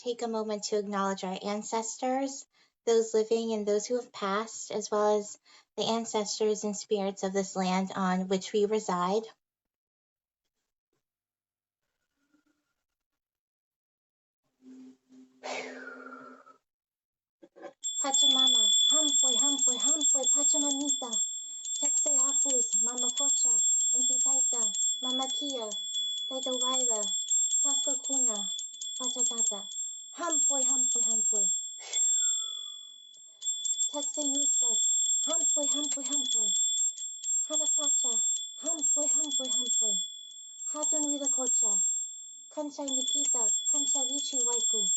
take a moment to acknowledge our ancestors, those living and those who have passed, as well as the ancestors and spirits of this land on which we reside. Pachamama, hampoy, hampoy, hampoy, Pachamamita, Texay Apus, Mama Kocha, Inti Taita, Mama Kia, Taita Waila, Sasko Kuna, Pachatata, hampoy, hampoy, hampoy, Texay Nusas, hampoy, hampoy, hampoy, Hanapacha, hampoy, hampoy, hampoy, Hatun Wila Kocha, Kanchay Nikita, Kanchay Lichi Waiku,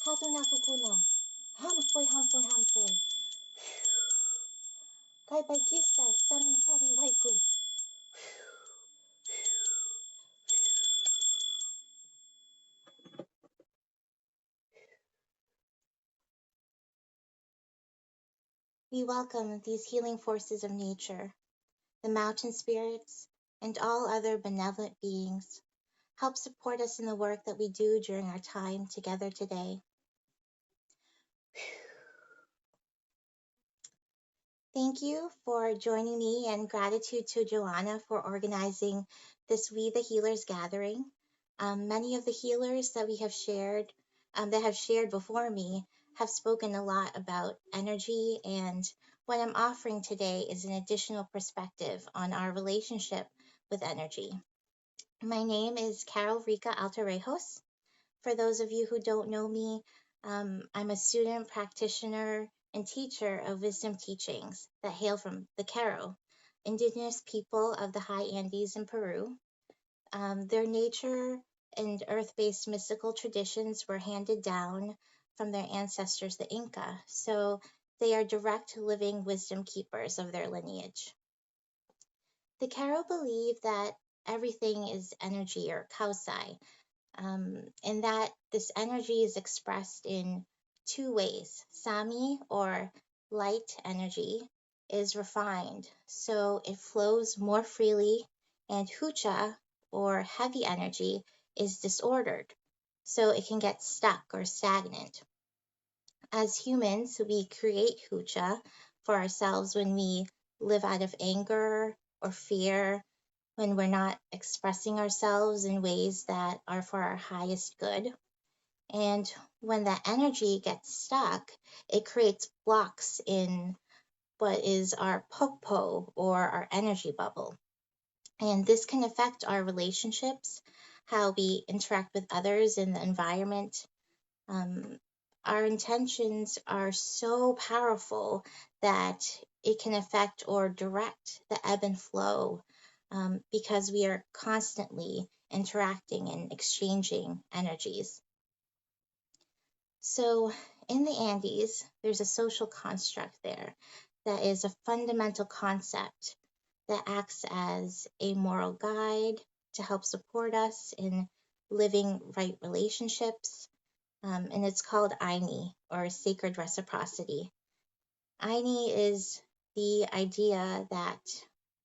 Hatun Apukuna, hampoy, hampoy, hampoy, Kai Baikista, Samintari Waiku. We welcome these healing forces of nature, the mountain spirits, and all other benevolent beings. Help support us in the work that we do during our time together today. Thank you for joining me, and gratitude to Joanna for organizing this We the Healers gathering. Many of the healers that have shared before me, have spoken a lot about energy, and what I'm offering today is an additional perspective on our relationship with energy. My name is Karrol Rikka Altarejos. For those of you who don't know me, I'm a student, practitioner, and teacher of wisdom teachings that hail from the Q'ero, indigenous people of the high Andes in Peru. Their nature and earth-based mystical traditions were handed down from their ancestors, the Inca, so they are direct living wisdom keepers of their lineage. The Q'ero believe that everything is energy, or kausai, and that this energy is expressed in two ways. Sami, or light energy, is refined, so it flows more freely, and Hucha, or heavy energy, is disordered, so it can get stuck or stagnant. As humans, we create Hucha for ourselves when we live out of anger or fear, when we're not expressing ourselves in ways that are for our highest good. And when that energy gets stuck, it creates blocks in what is our pokpo, or our energy bubble. And this can affect our relationships, how we interact with others in the environment. Our intentions are so powerful that it can affect or direct the ebb and flow, because we are constantly interacting and exchanging energies. So in the Andes, there's a social construct there that is a fundamental concept that acts as a moral guide to help support us in living right relationships, and it's called AYNI, or Sacred Reciprocity. AYNI is the idea that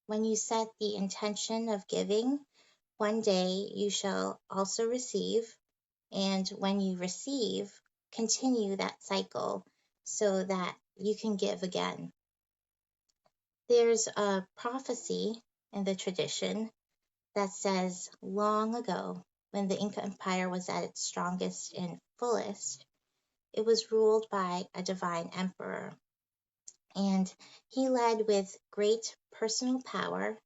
when you set the intention of giving, one day you shall also receive, and when you receive, continue that cycle so that you can give again. There's a prophecy in the tradition that says long ago, when the Inca Empire was at its strongest and fullest, it was ruled by a divine emperor, and he led with great personal power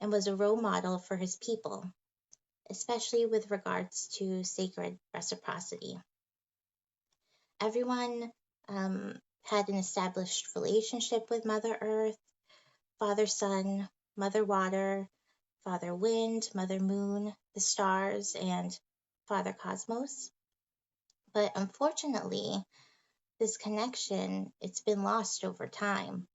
and was a role model for his people, especially with regards to sacred reciprocity. Everyone had an established relationship with Mother Earth, Father Sun, Mother Water, Father Wind, Mother Moon, the stars, and Father Cosmos. But unfortunately, this connection, it's been lost over time,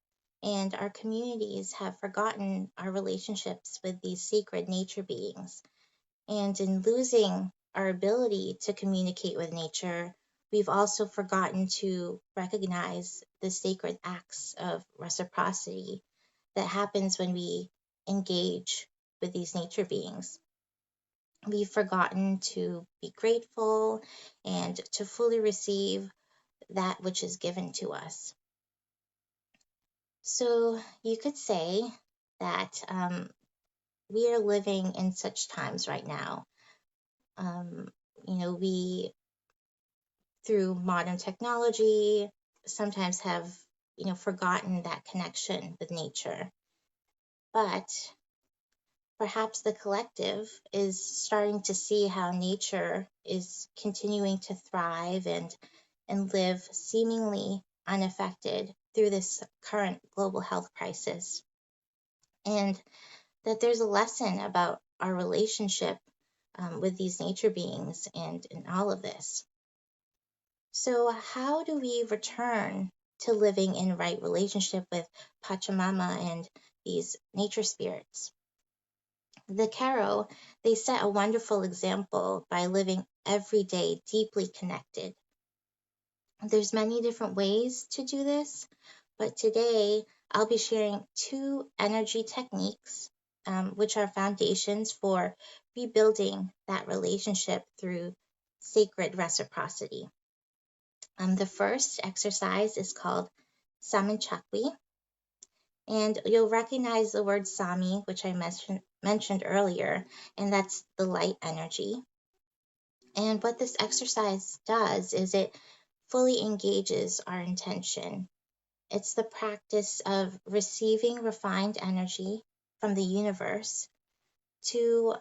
and our communities have forgotten our relationships with these sacred nature beings. And in losing our ability to communicate with nature, we've also forgotten to recognize the sacred acts of reciprocity that happens when we engage with these nature beings. we've forgotten to be grateful and to fully receive that which is given to us. So you could say that we are living in such times right now. Um, we, through modern technology, sometimes have, forgotten that connection with nature. But perhaps the collective is starting to see how nature is continuing to thrive and live seemingly unaffected through this current global health crisis. And that there's a lesson about our relationship with these nature beings and in all of this. So, how do we return to living in right relationship with Pachamama and these nature spirits? The Q'ero, they set a wonderful example by living every day deeply connected. There's many different ways to do this, but today I'll be sharing 2 energy techniques, which are foundations for rebuilding that relationship through sacred reciprocity. The first exercise is called Samanchakwi, and you'll recognize the word Sami, which I mentioned earlier, and that's the light energy. And what this exercise does is it fully engages our intention. It's the practice of receiving refined energy from the universe to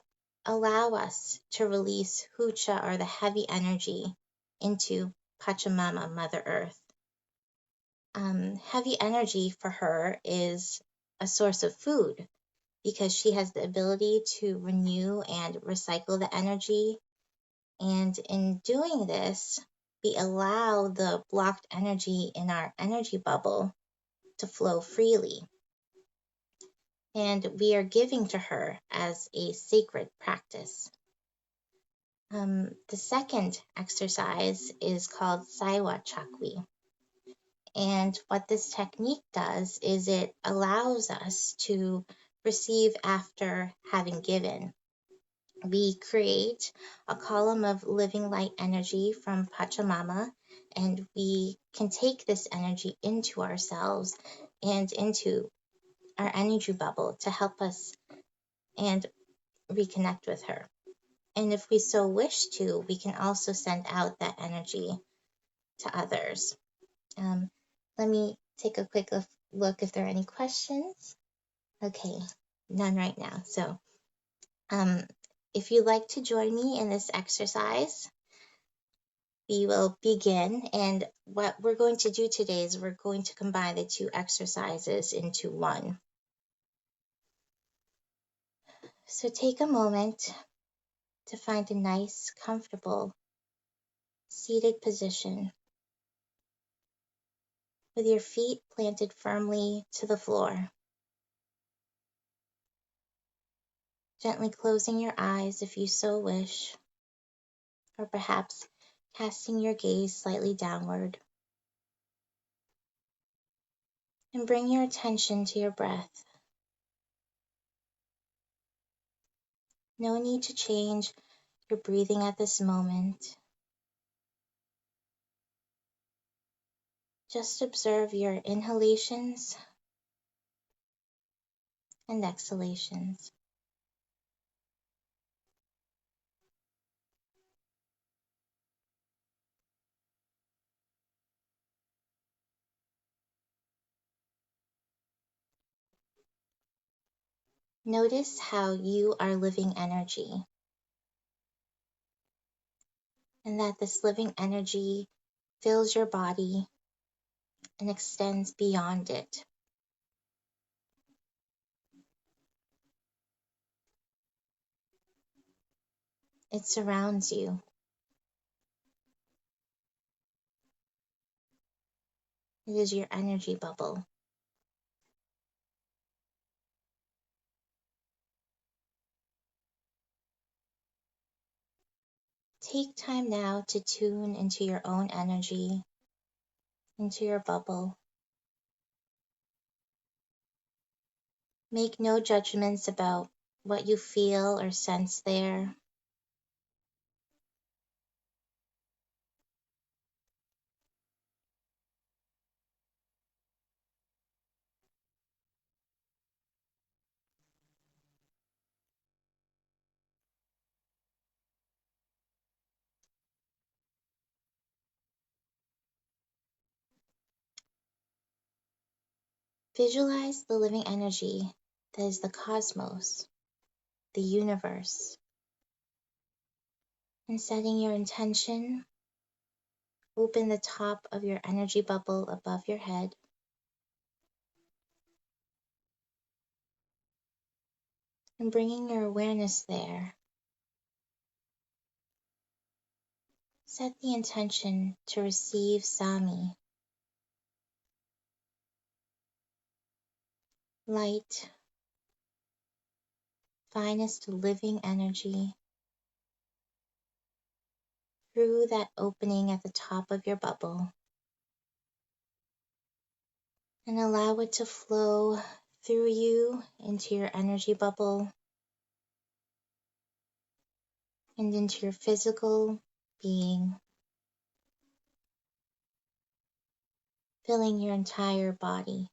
allow us to release Hucha, or the heavy energy, into Pachamama, Mother Earth. Heavy energy for her is a source of food because she has the ability to renew and recycle the energy. And in doing this, we allow the blocked energy in our energy bubble to flow freely. And we are giving to her as a sacred practice. The second exercise is called Saiwa Chakwi. And what this technique does is it allows us to receive after having given. We create a column of living light energy from Pachamama, and we can take this energy into ourselves and into our energy bubble to help us and reconnect with her. And if we so wish to, we can also send out that energy to others. Let me take a quick look if there are any questions. Okay, none right now. So if you'd like to join me in this exercise, we will begin. And what we're going to do today is we're going to combine the 2 exercises into one. So take a moment to find a nice, comfortable, seated position with your feet planted firmly to the floor. Gently closing your eyes if you so wish, or perhaps casting your gaze slightly downward. And bring your attention to your breath. No need to change your breathing at this moment. Just observe your inhalations and exhalations. Notice how you are living energy, and that this living energy fills your body and extends beyond it. It surrounds you. It is your energy bubble. Take time now to tune into your own energy, into your bubble. Make no judgments about what you feel or sense there. Visualize the living energy that is the cosmos, the universe, and setting your intention, open the top of your energy bubble above your head. And bringing your awareness there, set the intention to receive Sami, light, finest living energy, through that opening at the top of your bubble, and allow it to flow through you into your energy bubble and into your physical being, filling your entire body.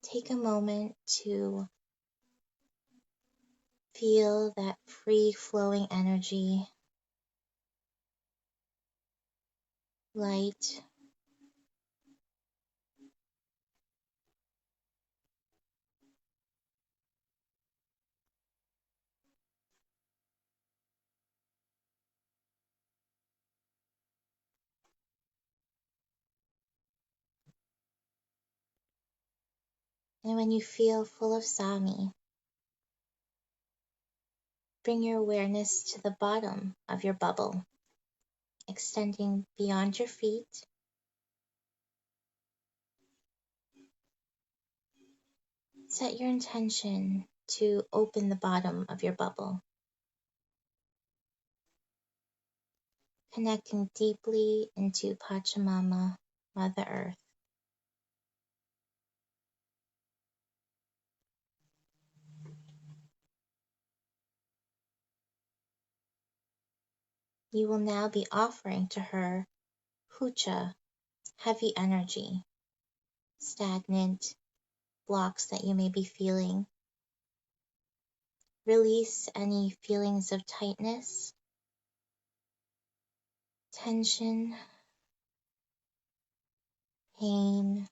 Take a moment to feel that free flowing energy, light, and when you feel full of Sami, bring your awareness to the bottom of your bubble, extending beyond your feet. Set your intention to open the bottom of your bubble, connecting deeply into Pachamama, Mother Earth. You will now be offering to her hucha, heavy energy, stagnant blocks that you may be feeling. Release any feelings of tightness, tension, pain,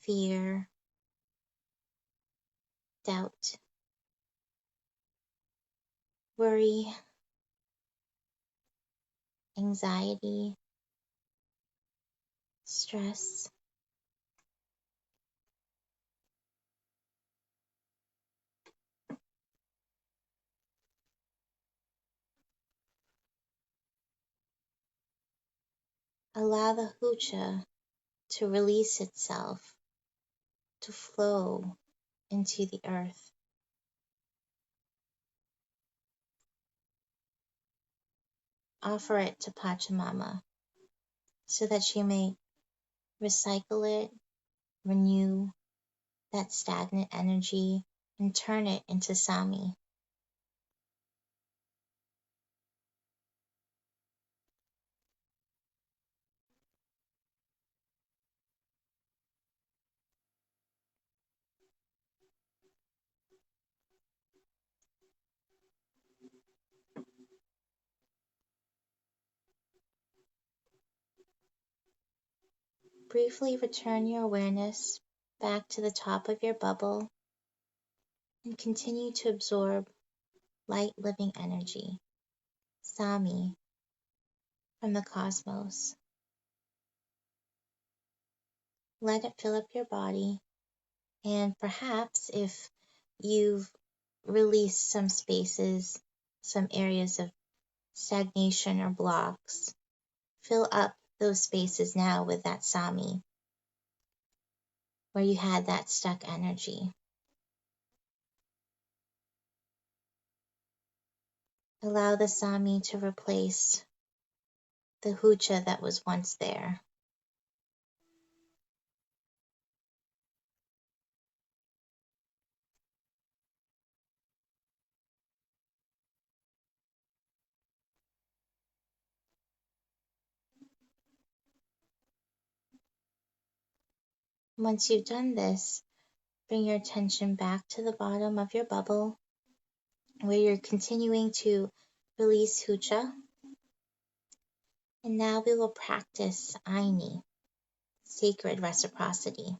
fear, doubt, worry, anxiety, stress. Allow the hucha to release itself, to flow into the earth. Offer it to Pachamama so that she may recycle it, renew that stagnant energy, and turn it into Sami. Briefly return your awareness back to the top of your bubble and continue to absorb light living energy, Sami, from the cosmos. Let it fill up your body, and perhaps if you've released some spaces, some areas of stagnation or blocks, fill up those spaces now with that Sami, where you had that stuck energy. Allow the Sami to replace the hucha that was once there. Once you've done this, bring your attention back to the bottom of your bubble where you're continuing to release hucha. And now we will practice AYNI, Sacred Reciprocity.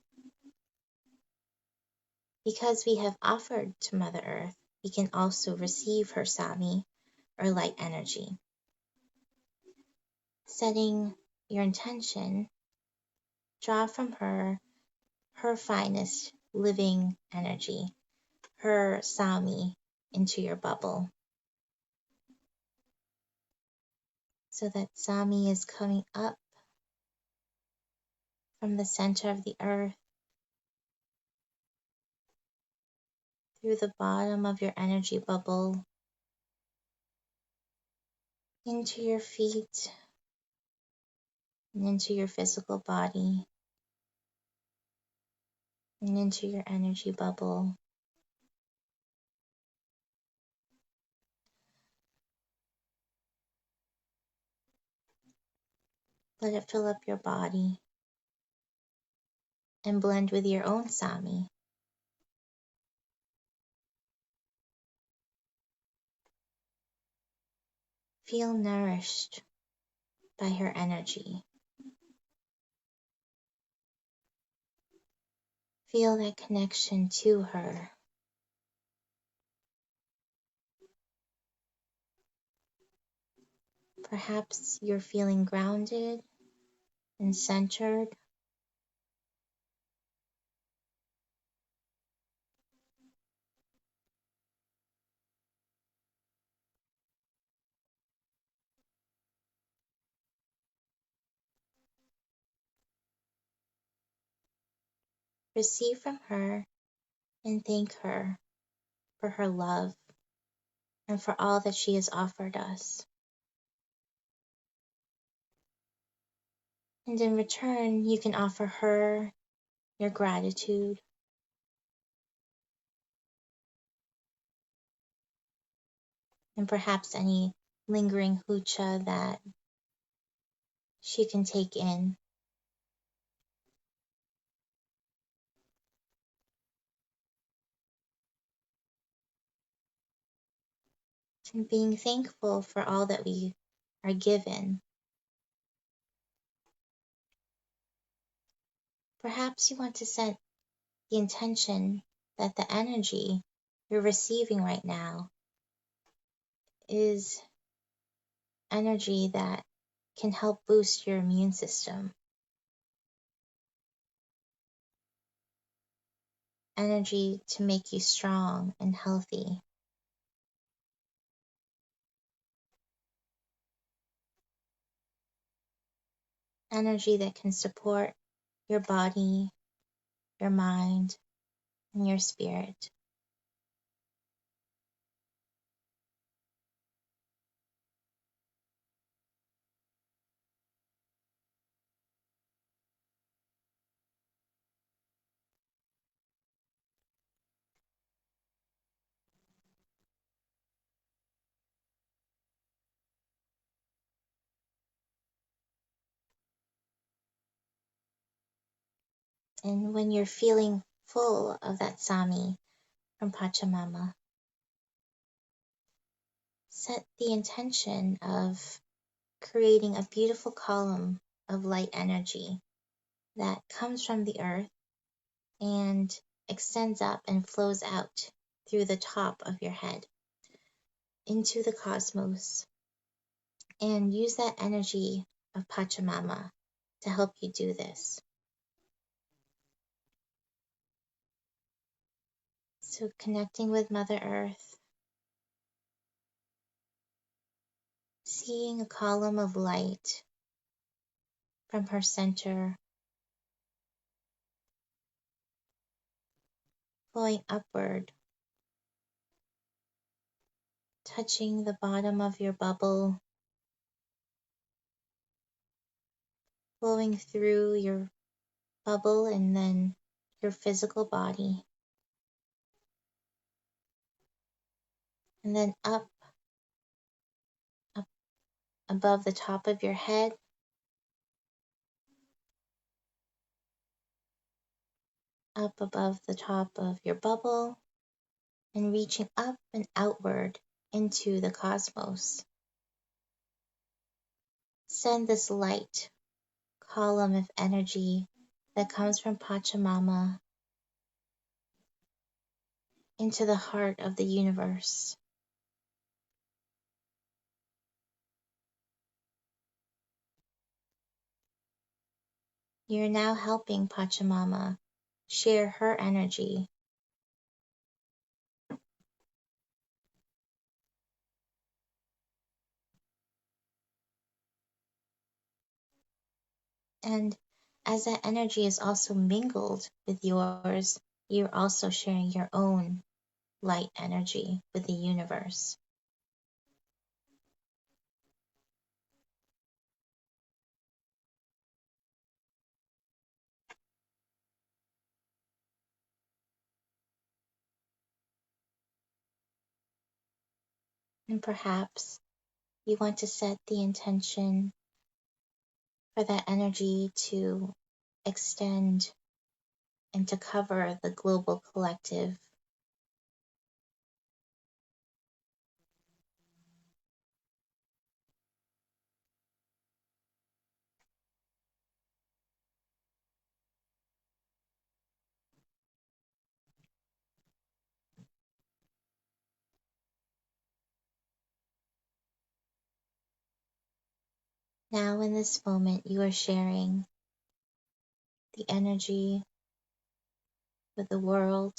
Because we have offered to Mother Earth, we can also receive her Sami, or light energy. Setting your intention, draw from her finest living energy, her Sami, into your bubble. So that Sami is coming up from the center of the earth, through the bottom of your energy bubble, into your feet, and into your physical body, and into your energy bubble. Let it fill up your body and blend with your own Sami. Feel nourished by her energy. Feel that connection to her. Perhaps you're feeling grounded and centered. Receive from her and thank her for her love and for all that she has offered us. And in return, you can offer her your gratitude, and perhaps any lingering hucha that she can take in. And being thankful for all that we are given. Perhaps you want to set the intention that the energy you're receiving right now is energy that can help boost your immune system. Energy to make you strong and healthy. Energy that can support your body, your mind, and your spirit. And when you're feeling full of that Sami from Pachamama, set the intention of creating a beautiful column of light energy that comes from the earth and extends up and flows out through the top of your head into the cosmos. And use that energy of Pachamama to help you do this. So connecting with Mother Earth, seeing a column of light from her center flowing upward, touching the bottom of your bubble, flowing through your bubble and then your physical body, and then up above the top of your head, up above the top of your bubble, and reaching up and outward into the cosmos. Send this light column of energy that comes from Pachamama into the heart of the universe. You're now helping Pachamama share her energy. And as that energy is also mingled with yours, you're also sharing your own light energy with the universe. And perhaps you want to set the intention for that energy to extend and to cover the global collective. Now, in this moment, you are sharing the energy with the world,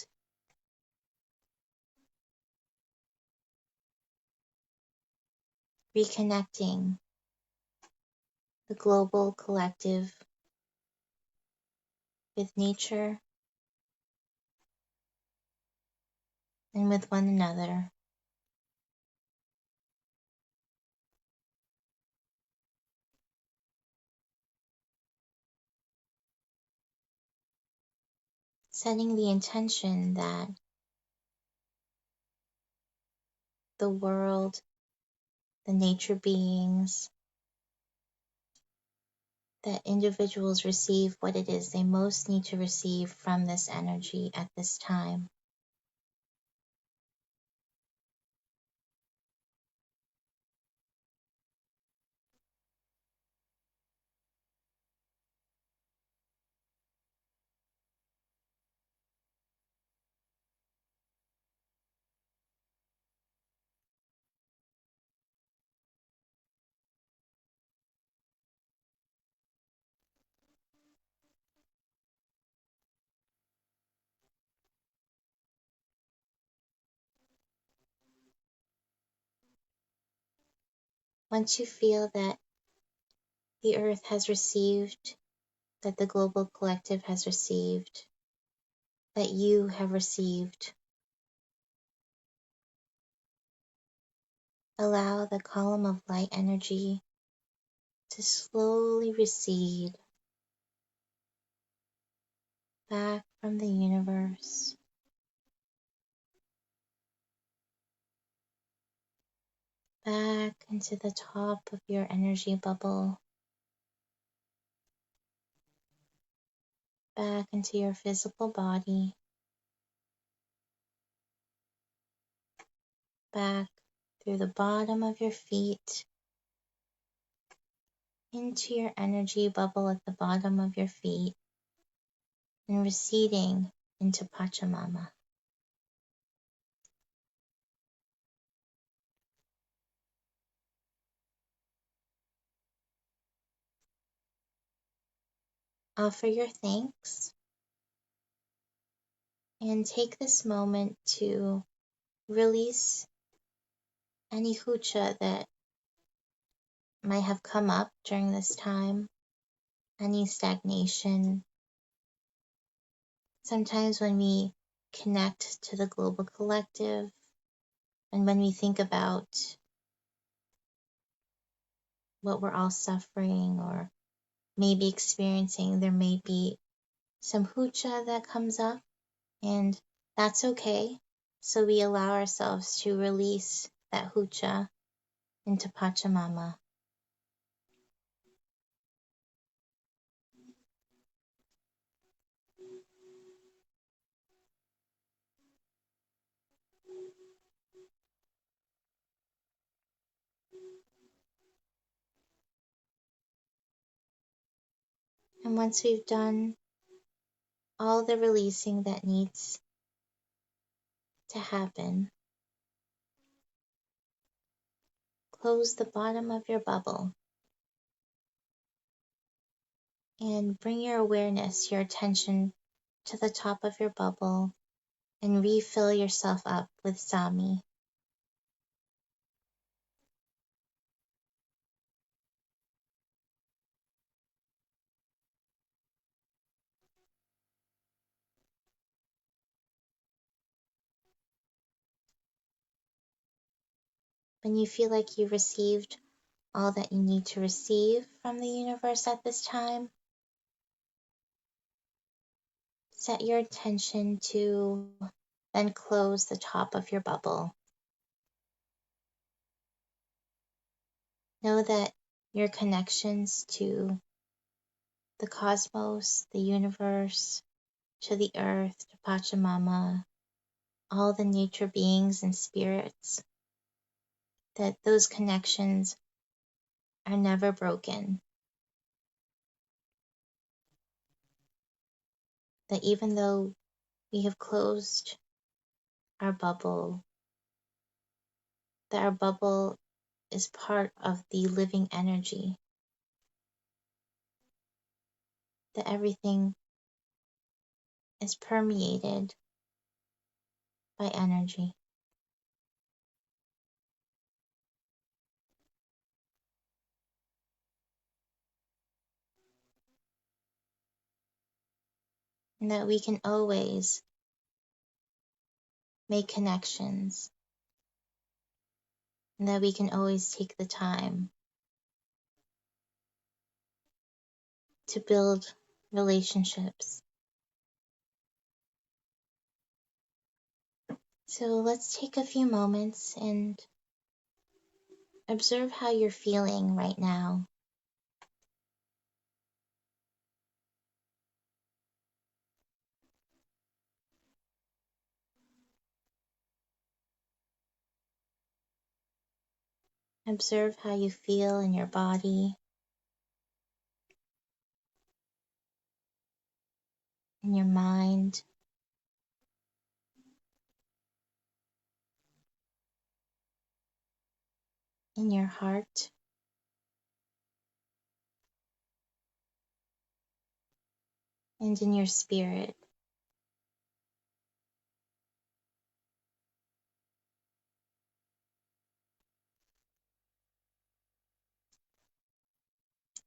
reconnecting the global collective with nature and with one another. Setting the intention that the world, the nature beings, that individuals receive what it is they most need to receive from this energy at this time. Once you feel that the earth has received, that the global collective has received, that you have received, allow the column of light energy to slowly recede back from the universe, back into the top of your energy bubble, back into your physical body, back through the bottom of your feet, into your energy bubble at the bottom of your feet, and receding into Pachamama. Offer your thanks and take this moment to release any hucha that might have come up during this time, any stagnation. Sometimes when we connect to the global collective and when we think about what we're all suffering or maybe experiencing, there may be some hucha that comes up, and that's okay. So we allow ourselves to release that hucha into Pachamama. And once we've done all the releasing that needs to happen, close the bottom of your bubble and bring your awareness, your attention to the top of your bubble and refill yourself up with Sami. When you feel like you've received all that you need to receive from the universe at this time, set your attention to then close the top of your bubble. Know that your connections to the cosmos, the universe, to the earth, to Pachamama, all the nature beings and spirits, that those connections are never broken. That even though we have closed our bubble, that our bubble is part of the living energy, that everything is permeated by energy. And that we can always make connections, and that we can always take the time to build relationships. So let's take a few moments and observe how you're feeling right now. Observe how you feel in your body, in your mind, in your heart, and in your spirit.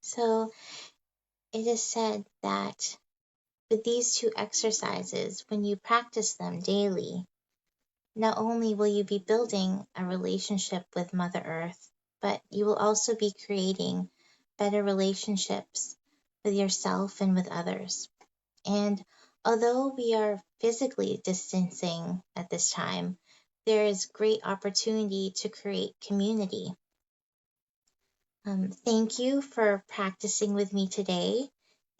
So it is said that with these two exercises, when you practice them daily, not only will you be building a relationship with Mother Earth, but you will also be creating better relationships with yourself and with others. And although we are physically distancing at this time, there is great opportunity to create community. Thank you for practicing with me today.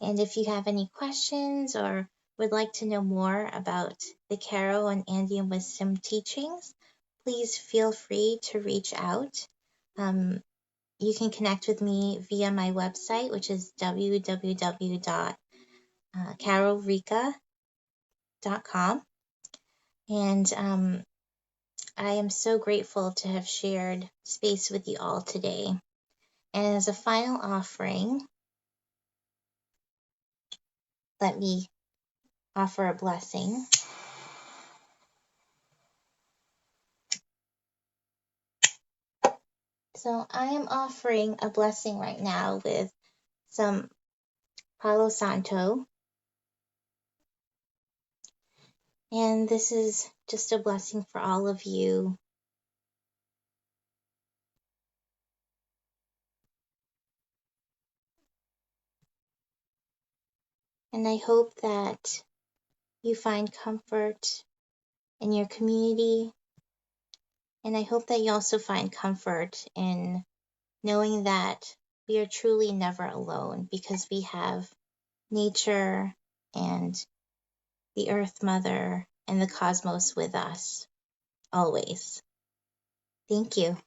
And if you have any questions or would like to know more about the Q'ero and Andean wisdom teachings, please feel free to reach out. You can connect with me via my website, which is www.karrolrikka.com. And I am so grateful to have shared space with you all today. And as a final offering, let me offer a blessing. So I am offering a blessing right now with some Palo Santo. And this is just a blessing for all of you. And I hope that you find comfort in your community. And I hope that you also find comfort in knowing that we are truly never alone because we have nature and the Earth Mother and the cosmos with us always. Thank you.